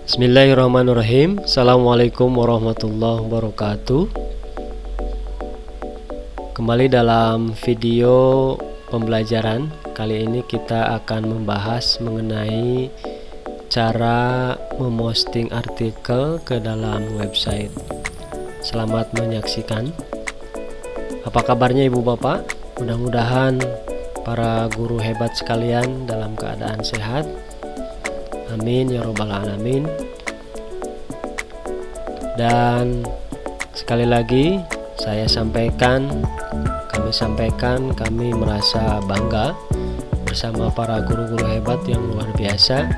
Bismillahirrahmanirrahim. Assalamualaikum warahmatullahi wabarakatuh. Kembali dalam video pembelajaran. Kali ini kita akan membahas mengenai cara memposting artikel ke dalam website. Selamat menyaksikan. Apa kabarnya Ibu Bapak? Mudah-mudahan para guru hebat sekalian dalam keadaan sehat. Amin ya robbal alamin. Dan sekali lagi kami merasa bangga bersama para guru-guru hebat yang luar biasa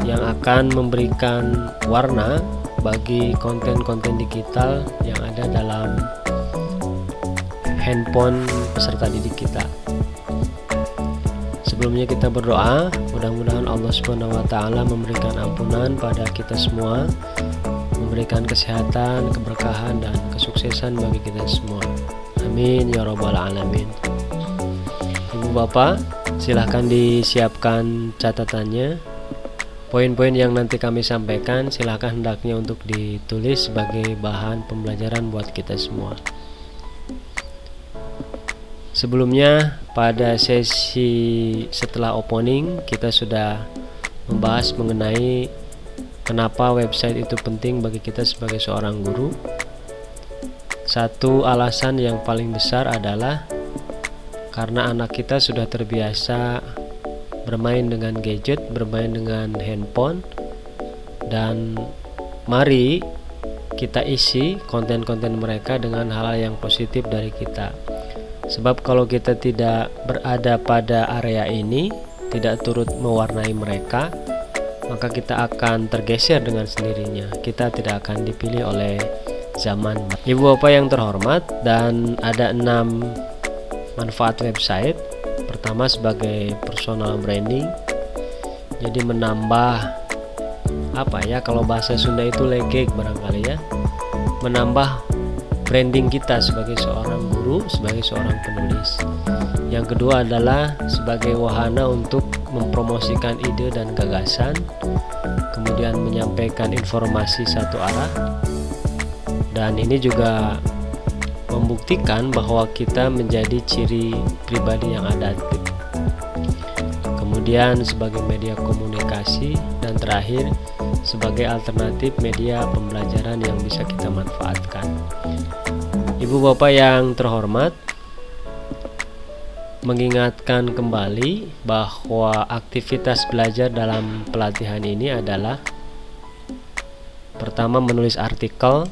yang akan memberikan warna bagi konten-konten digital yang ada dalam handphone peserta didik kita. Sebelumnya kita berdoa, mudah-mudahan Allah Subhanahu wa taala memberikan ampunan pada kita semua, memberikan kesehatan, keberkahan dan kesuksesan bagi kita semua. Amin ya robbal alamin. Ibu Bapak, silahkan disiapkan catatannya. Poin-poin yang nanti kami sampaikan silahkan hendaknya untuk ditulis sebagai bahan pembelajaran buat kita semua. Sebelumnya pada sesi setelah opening kita sudah membahas mengenai kenapa website itu penting bagi kita sebagai seorang guru. Satu alasan yang paling besar adalah karena anak kita sudah terbiasa bermain dengan gadget, bermain dengan handphone, dan mari kita isi konten-konten mereka dengan hal yang positif dari kita. Sebab kalau kita tidak berada pada area ini, tidak turut mewarnai mereka, maka kita akan tergeser dengan sendirinya. Kita tidak akan dipilih oleh zaman. Ibu Bapak yang terhormat, dan ada 6 manfaat website. Pertama sebagai personal branding. Jadi menambah kalau bahasa Sunda itu legek barangkali ya. Menambah branding kita sebagai seorang guru, sebagai seorang penulis. Yang kedua adalah sebagai wahana untuk mempromosikan ide dan gagasan, kemudian menyampaikan informasi satu arah, dan ini juga membuktikan bahwa kita menjadi ciri pribadi yang adaptif. Kemudian sebagai media komunikasi, dan terakhir sebagai alternatif media pembelajaran yang bisa kita manfaatkan. Ibu Bapak yang terhormat, mengingatkan kembali bahwa aktivitas belajar dalam pelatihan ini adalah pertama menulis artikel.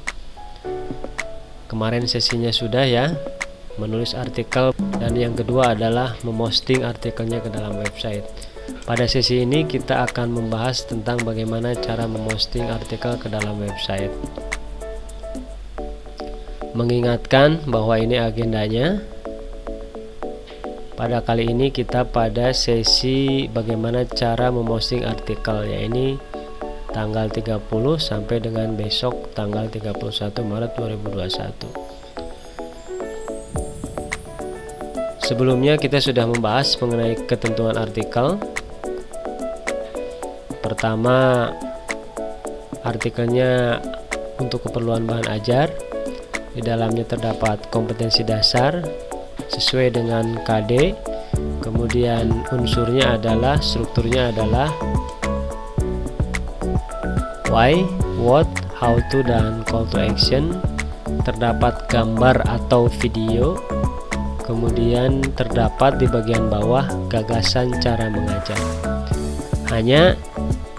Kemarin sesinya sudah ya, menulis artikel, dan yang kedua adalah memposting artikelnya ke dalam website. Pada sesi ini kita akan membahas tentang bagaimana cara memposting artikel ke dalam website. Mengingatkan bahwa ini agendanya. Pada kali ini kita pada sesi bagaimana cara memposting artikel, yaitu tanggal 30 sampai dengan besok tanggal 31 Maret 2021. Sebelumnya kita sudah membahas mengenai ketentuan artikel. Pertama, artikelnya untuk keperluan bahan ajar. Di dalamnya terdapat kompetensi dasar sesuai dengan KD. Kemudian strukturnya adalah why, what, how to, dan call to action. Terdapat gambar atau video. Kemudian terdapat di bagian bawah gagasan cara mengajar. Hanya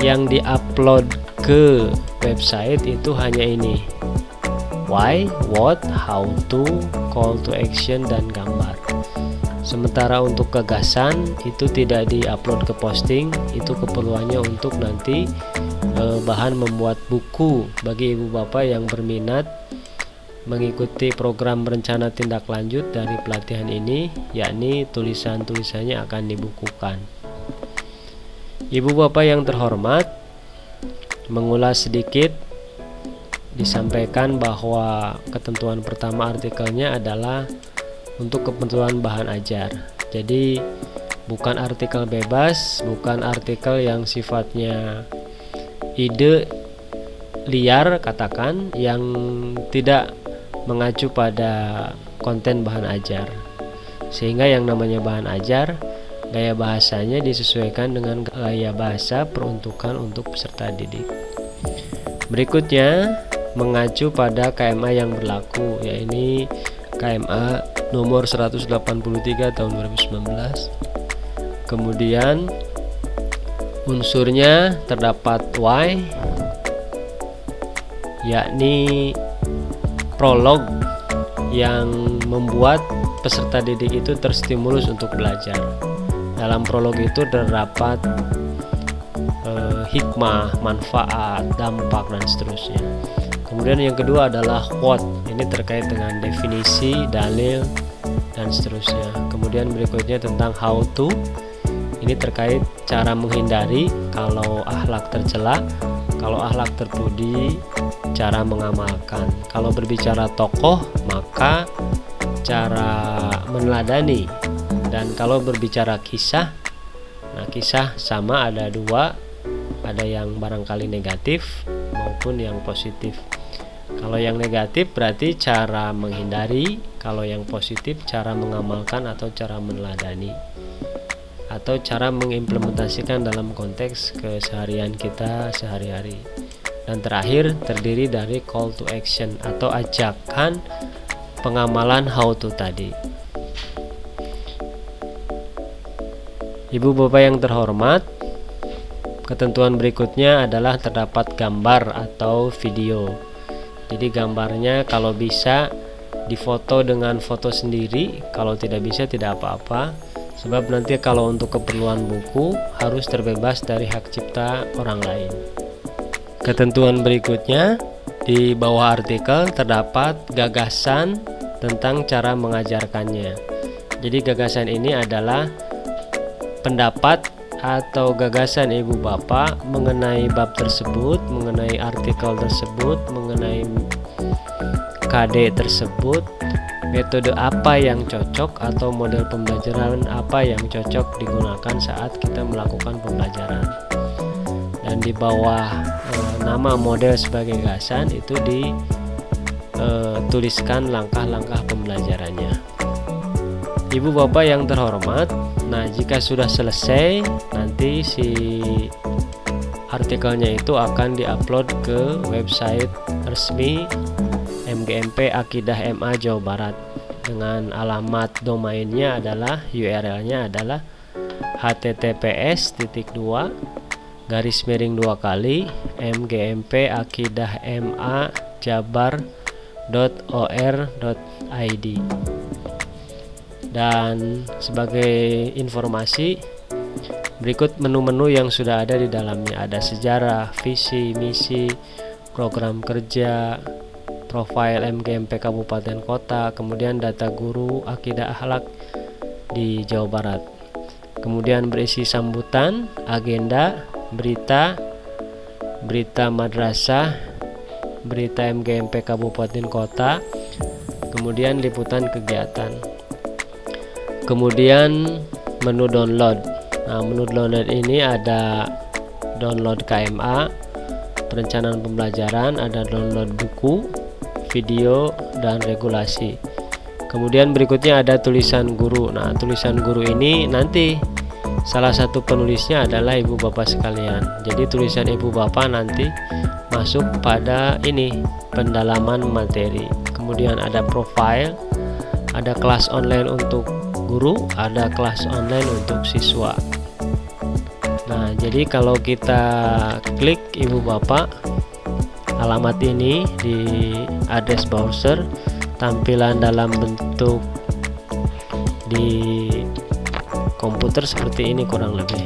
yang diupload ke website itu hanya ini: why, what, how to, call to action, dan gambar. Sementara untuk gagasan itu tidak diupload ke posting, itu keperluannya untuk nanti bahan membuat buku bagi ibu bapak yang berminat mengikuti program rencana tindak lanjut dari pelatihan ini, yakni tulisan-tulisannya akan dibukukan. Ibu bapak yang terhormat, mengulas sedikit, disampaikan bahwa ketentuan pertama artikelnya adalah untuk kebutuhan bahan ajar. Jadi bukan artikel bebas, bukan artikel yang sifatnya ide liar katakan yang tidak mengacu pada konten bahan ajar, sehingga yang namanya bahan ajar gaya bahasanya disesuaikan dengan gaya bahasa peruntukan untuk peserta didik. Berikutnya mengacu pada KMA yang berlaku, yaitu KMA nomor 183 tahun 2019. Kemudian unsurnya terdapat Y, yakni prolog yang membuat peserta didik itu terstimulus untuk belajar. Dalam prolog itu terdapat hikmah, manfaat, dampak, dan seterusnya. Kemudian yang kedua adalah what, ini terkait dengan definisi, dalil, dan seterusnya. Kemudian berikutnya tentang how to, ini terkait cara menghindari kalau akhlak tercela, kalau akhlak terpuji, cara mengamalkan. Kalau berbicara tokoh, maka cara meneladani. Dan kalau berbicara kisah, nah kisah sama ada dua, ada yang barangkali negatif maupun yang positif. Kalau yang negatif berarti cara menghindari, kalau yang positif cara mengamalkan atau cara meneladani, atau cara mengimplementasikan dalam konteks keseharian kita sehari-hari. Dan terakhir terdiri dari call to action atau ajakan pengamalan how to tadi. Ibu bapak yang terhormat, ketentuan berikutnya adalah terdapat gambar atau video. Jadi gambarnya kalau bisa difoto dengan foto sendiri, kalau tidak bisa tidak apa-apa, sebab nanti kalau untuk keperluan buku harus terbebas dari hak cipta orang lain. Ketentuan berikutnya, di bawah artikel terdapat gagasan tentang cara mengajarkannya. Jadi gagasan ini adalah pendapat atau gagasan ibu bapak mengenai bab tersebut, mengenai artikel tersebut, mengenai KD tersebut, metode apa yang cocok atau model pembelajaran apa yang cocok digunakan saat kita melakukan pembelajaran. Dan di bawah nama model sebagai gagasan itu dituliskan langkah-langkah pembelajarannya. Ibu bapak yang terhormat, nah jika sudah selesai, nanti si artikelnya itu akan diupload ke website resmi MGMP Akidah MA Jawa Barat dengan alamat domainnya adalah, URL-nya adalah https://mgmp-akidah-ma-jabar.or.id. Dan sebagai informasi, berikut menu-menu yang sudah ada di dalamnya. Ada sejarah, visi, misi, program kerja, profil MGMP Kabupaten Kota, kemudian data guru akidah akhlak di Jawa Barat. Kemudian berisi sambutan, agenda, berita madrasah, berita MGMP Kabupaten Kota, kemudian liputan kegiatan. Kemudian menu download. Nah, menu download ini ada download KMA, perencanaan pembelajaran, ada download buku, video, dan regulasi. Kemudian berikutnya ada tulisan guru. Nah, tulisan guru ini nanti salah satu penulisnya adalah ibu bapak sekalian. Jadi tulisan ibu bapak nanti masuk pada ini, pendalaman materi. Kemudian ada profile, ada kelas online untuk guru, ada kelas online untuk siswa. Nah, jadi kalau kita klik ibu bapak alamat ini di address browser, tampilan dalam bentuk di komputer seperti ini kurang lebih.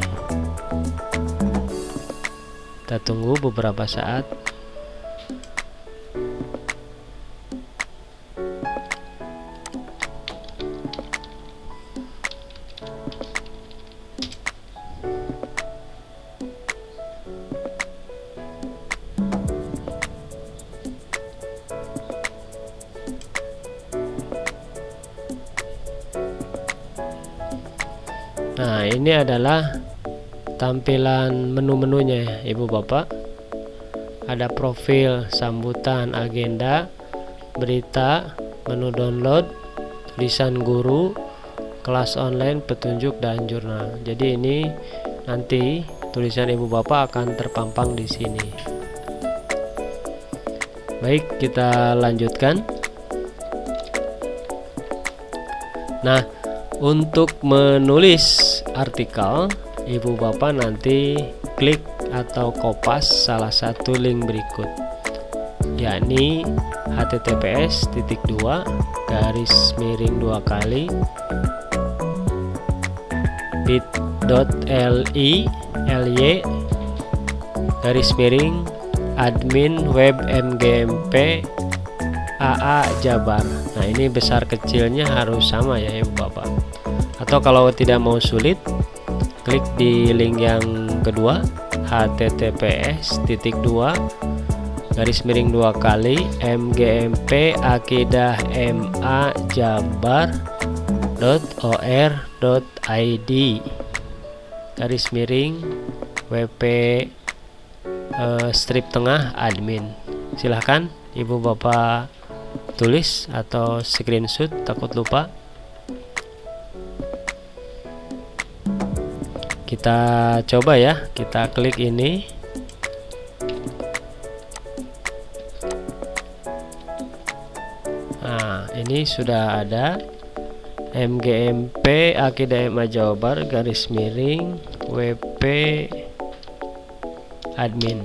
Kita tunggu beberapa saat. Nah, ini adalah tampilan menu-menunya ibu bapak. ada profil, sambutan, agenda, berita, menu download, tulisan guru, kelas online, petunjuk, dan jurnal. Jadi ini nanti tulisan ibu bapak akan terpampang di sini. Baik, kita lanjutkan. Nah, untuk menulis artikel, ibu bapak nanti klik atau kopas salah satu link berikut, yakni https://bit.ly/admin web mgmp AA Jabar. Nah, ini besar kecilnya harus sama ya ibu bapak. Atau kalau tidak mau sulit, klik di link yang kedua, https://mgmp-akida-ma-jabar.or.id/wp strip tengah admin. Silahkan ibu bapak tulis atau screenshot, takut lupa. Kita coba ya, kita klik ini. Nah, ini sudah ada mgmp akida-ma jabar _wp admin.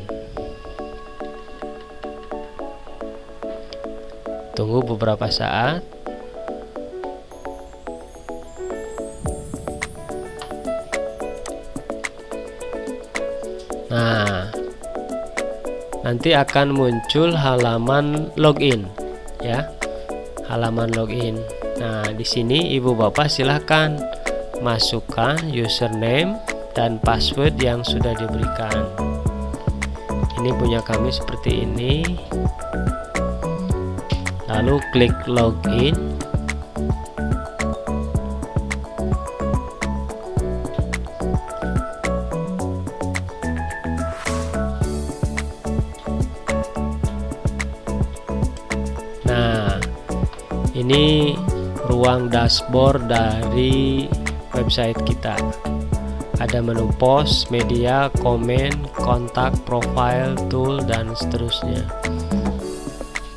Tunggu beberapa saat. Nah, nanti akan muncul halaman login ya. Halaman login. Nah, di sini ibu bapak silahkan masukkan username dan password yang sudah diberikan. Ini punya kami seperti ini. Lalu klik login. Nah, ini ruang dashboard dari website kita. Ada menu post, media, komen, kontak, profile, tool, dan seterusnya.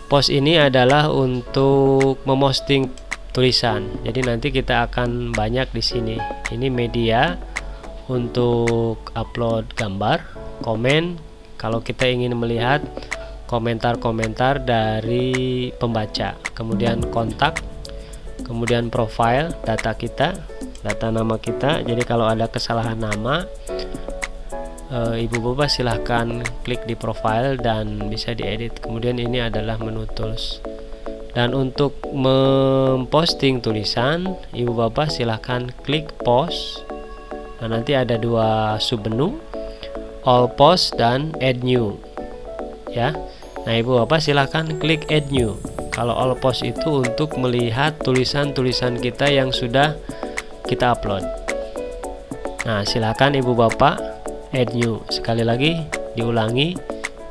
Post ini adalah untuk memosting tulisan. Jadi nanti kita akan banyak di sini. Ini media untuk upload gambar, komen kalau kita ingin melihat komentar-komentar dari pembaca. Kemudian kontak, kemudian profile, data kita, data nama kita. Jadi kalau ada kesalahan nama, ibu bapak silahkan klik di profile dan bisa diedit. Kemudian ini adalah menu tools. Dan untuk memposting tulisan, ibu bapak silahkan klik post. Nah, nanti ada dua submenu, all post dan add new ya. Nah, ibu bapak silahkan klik add new. Kalau all post itu untuk melihat tulisan-tulisan kita yang sudah kita upload. Nah, silahkan ibu bapak add new. Sekali lagi diulangi,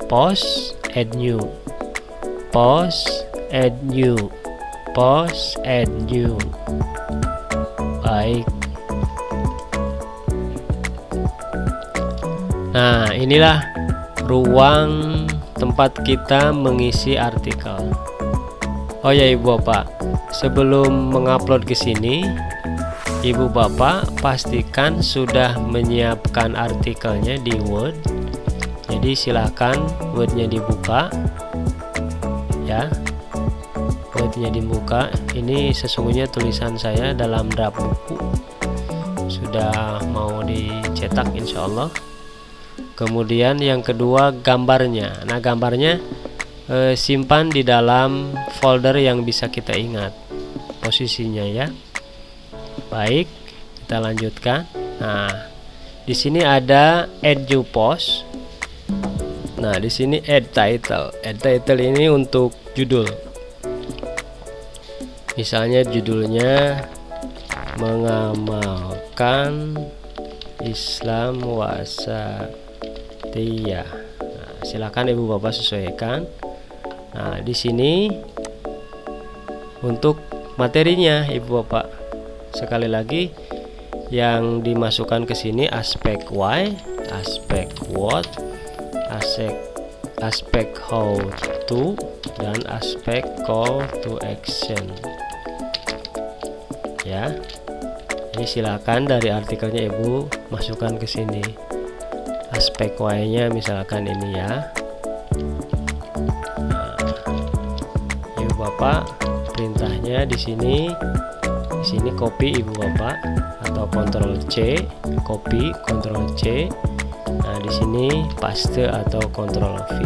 post add new, post add new, post add new. Baik. Nah, inilah ruang tempat kita mengisi artikel. Oh ya ibu bapak, sebelum mengupload ke sini, ibu bapak pastikan sudah menyiapkan artikelnya di Word. Jadi silahkan Wordnya dibuka ya. Wordnya dibuka. Ini sesungguhnya tulisan saya dalam draft buku, sudah mau dicetak insya Allah. Kemudian yang kedua gambarnya. Nah, gambarnya simpan di dalam folder yang bisa kita ingat posisinya ya. Baik, kita lanjutkan. Nah, di sini ada add new post. Nah, di sini add title. Add title ini untuk judul. Misalnya judulnya mengamalkan Islam wasatiyah. Nah, silakan ibu bapak sesuaikan. Nah, di sini untuk materinya ibu bapak, sekali lagi yang dimasukkan ke sini aspek Y, aspek what, aspek how to, dan aspek call to action. Ya, ini silakan dari artikelnya ibu masukkan ke sini. Aspek Y-nya misalkan ini ya. Nah, ibu bapak perintahnya di sini copy ibu bapak, atau Ctrl C, copy, Ctrl C. Nah, di sini paste atau Ctrl V.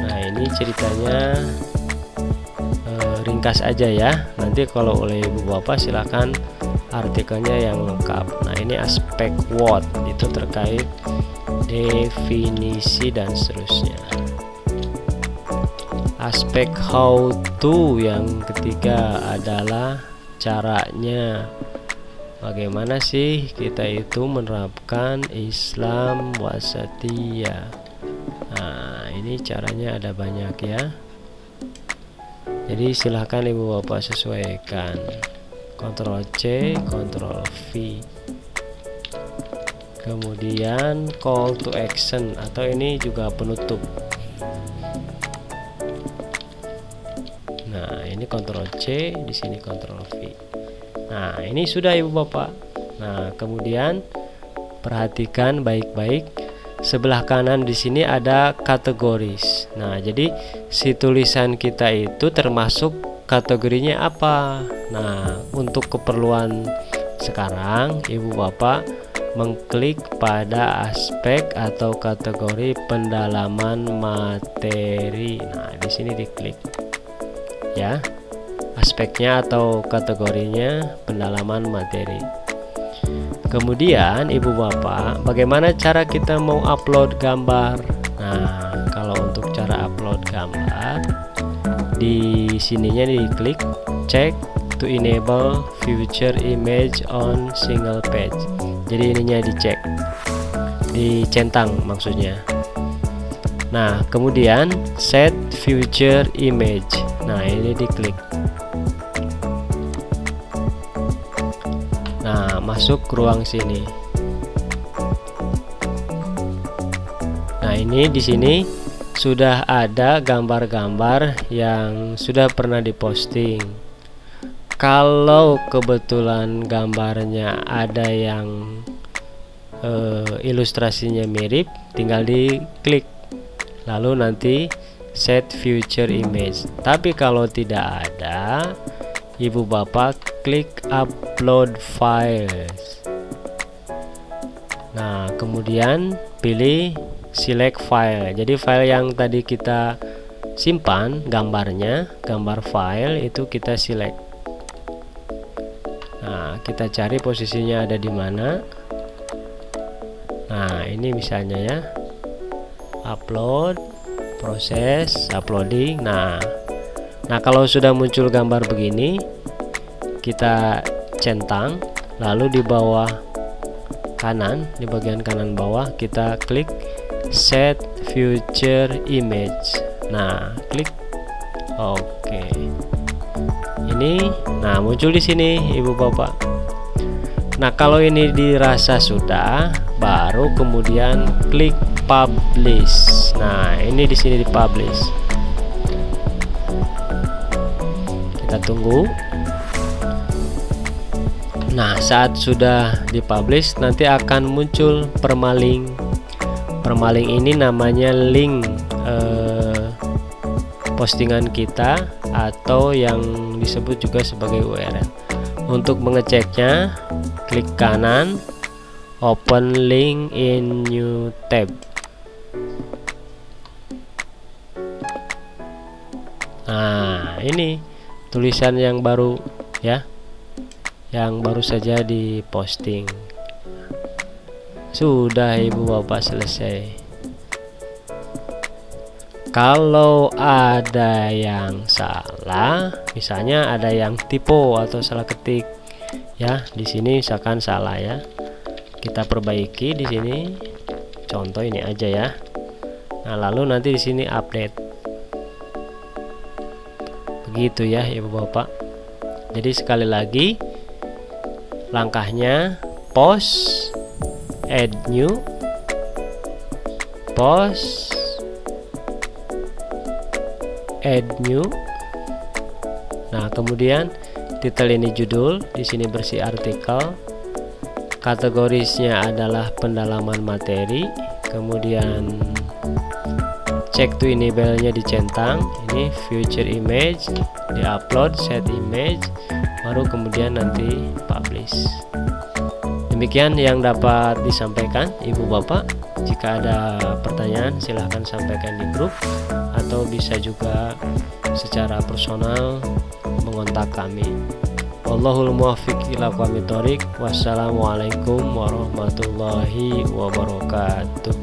Nah, ini ceritanya ringkas aja ya. Nanti kalau oleh ibu bapak silakan artikelnya yang lengkap. Nah, ini aspek what itu terkait definisi dan seterusnya. Aspek how to yang ketiga adalah caranya. Bagaimana sih kita itu menerapkan Islam wasatiyah. Nah, ini caranya ada banyak ya. Jadi silahkan ibu bapak sesuaikan. Ctrl C, Ctrl V. Kemudian call to action, atau ini juga penutup. Nah, ini Ctrl C, di sini Ctrl V. Nah, ini sudah ibu bapak. Nah, kemudian perhatikan baik-baik. Sebelah kanan di sini ada kategoris. Nah, jadi si tulisan kita itu termasuk kategorinya apa? Nah, untuk keperluan sekarang ibu bapak mengklik pada aspek atau kategori pendalaman materi. Nah, di sini diklik ya, aspeknya atau kategorinya pendalaman materi. Kemudian ibu bapak, bagaimana cara kita mau upload gambar? Nah, kalau untuk cara upload gambar, di sininya diklik check to enable future image on single page. Jadi ininya dicek, dicentang maksudnya. Nah, kemudian set future image. Nah, ini diklik. Nah, masuk ke ruang sini. Nah, ini di sini sudah ada gambar-gambar yang sudah pernah diposting. Kalau kebetulan gambarnya ada yang ilustrasinya mirip, tinggal diklik, lalu nanti set future image. Tapi kalau tidak ada, ibu bapak klik upload files. Nah, kemudian pilih select file. Jadi file yang tadi kita simpan gambarnya, gambar file itu kita select. Nah, kita cari posisinya ada di mana. Nah, ini misalnya ya, upload, proses uploading. Nah, kalau sudah muncul gambar begini, kita centang, lalu di bawah kanan, di bagian kanan bawah kita klik set future image. Nah, klik oke. Ini, nah muncul di sini ibu bapak. Nah, kalau ini dirasa sudah, baru kemudian klik publish. Nah, ini di sini di publish. Kita tunggu. Nah, saat sudah dipublish nanti akan muncul permaling. Permaling ini namanya link postingan kita atau yang disebut juga sebagai URL. Untuk mengeceknya, klik kanan, open link in new tab. Nah, ini tulisan yang baru ya, yang baru saja diposting. Sudah ibu bapak selesai. Kalau ada yang salah, misalnya ada yang typo atau salah ketik ya, di sini misalkan salah ya, kita perbaiki di sini. Contoh ini aja ya. Nah, lalu nanti di sini update. Begitu ya Ibu Bapak. Jadi sekali lagi langkahnya: post, add new, post, add new. Nah, kemudian titel ini judul, di sini bersih artikel. Kategorisnya adalah pendalaman materi. Kemudian check to enable-nya dicentang. Ini future image, di-upload, set image, baru kemudian nanti publish. Demikian yang dapat disampaikan Ibu Bapak. Jika ada pertanyaan silahkan sampaikan di grup, atau bisa juga secara personal mengontak kami. Wallahul muwaffiq ila aqwamit thoriq. Wassalamualaikum warahmatullahi wabarakatuh.